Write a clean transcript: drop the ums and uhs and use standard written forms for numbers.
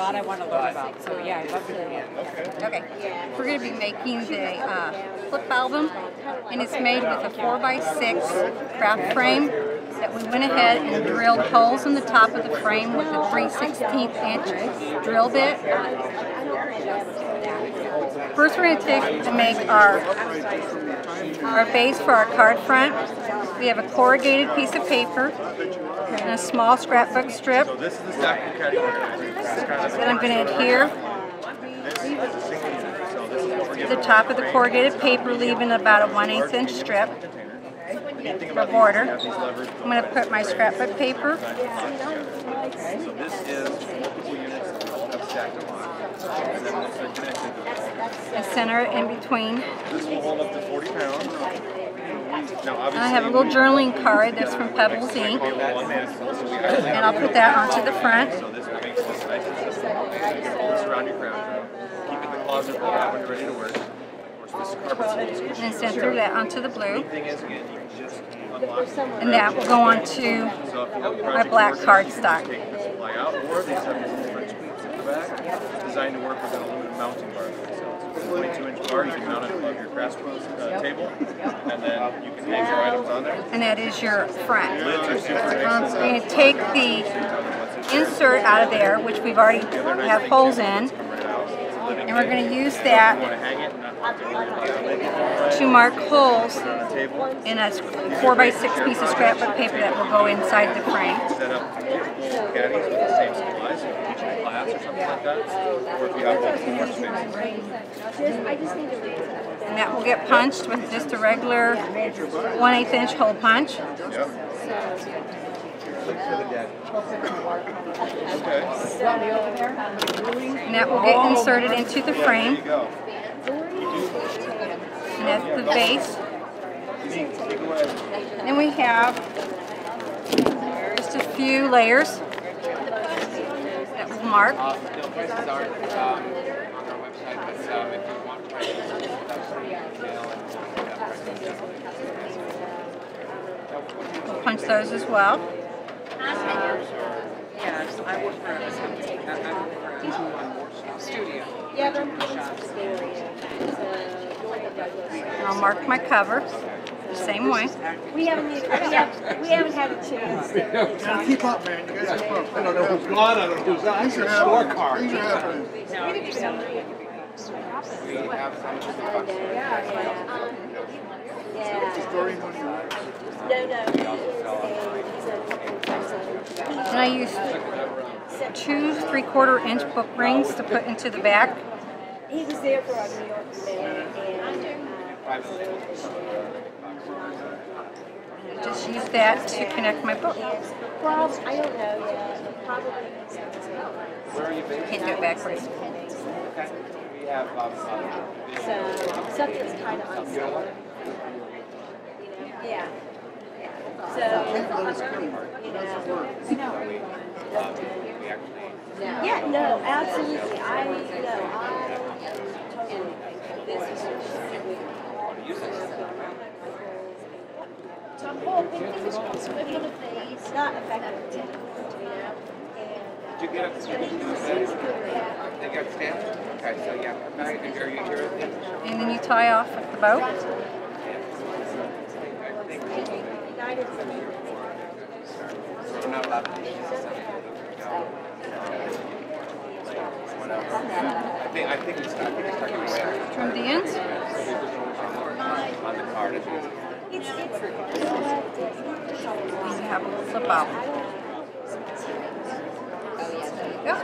lot I want to learn about. So yeah, I'd love to do that. Okay, we're going to be making the flip album, and it's made with a 4x6 craft frame that we went ahead and drilled holes in the top of the frame with a 3/16" drill bit. First, we're going to take to make our base for our card front. We have a corrugated piece of paper and a small scrapbook strip that I'm going to adhere to the top of the corrugated paper, leaving about a 1/8 inch strip for border. I'm going to put my scrapbook paper and center it in between. This will hold up to 40 pounds. And I have a little journaling card that's from Pebbles Ink, and I'll put that onto the front. Surround your crown. Keep it in the closet for that when you're ready to work. And then center that onto the blue. And that will go onto my black cardstock. Designed to work with an aluminum mounting bar. So it's a 22-inch bar. You can mount it above your craft table, and then you can hang your items on there. And that is your front. Lids are super nice. So we're going to take the insert out of there, which we've already have holes in, and we're going to use that to mark holes in a 4x6 piece of scrapbook paper that will go inside the frame. Set up caddies with the same supplies, glass or something like that, or if you have more space. And that will get punched with just a regular 1/8 inch hole punch. Yep. And that will get inserted into the frame. And that's the base. Then we have just a few layers that we'll mark. We'll punch those as well. Yes, I work for a studio. And I'll mark my cover the same way. We haven't had a chance. Keep up, man. You guys keep up. I don't know who's gone. I don't know who's out. These are scorecards. These are happening. And I use 2 3/4 inch book rings to put into the back. He was there for our New York event, and just use that to connect my book. well, I don't know yet. Probably Can't do it backwards. so something's kind of unsettled. Yeah. So, yeah, no, absolutely. I so I'm hoping fingers crossed we're going to it's not effective, you know. Did you get up to They got stamped? Okay, so yeah, are you here? And then you tie off with the bow. We're not allowed to do I think it's stuck away. Trim the ends. On the card. And you have a flip out. There you go.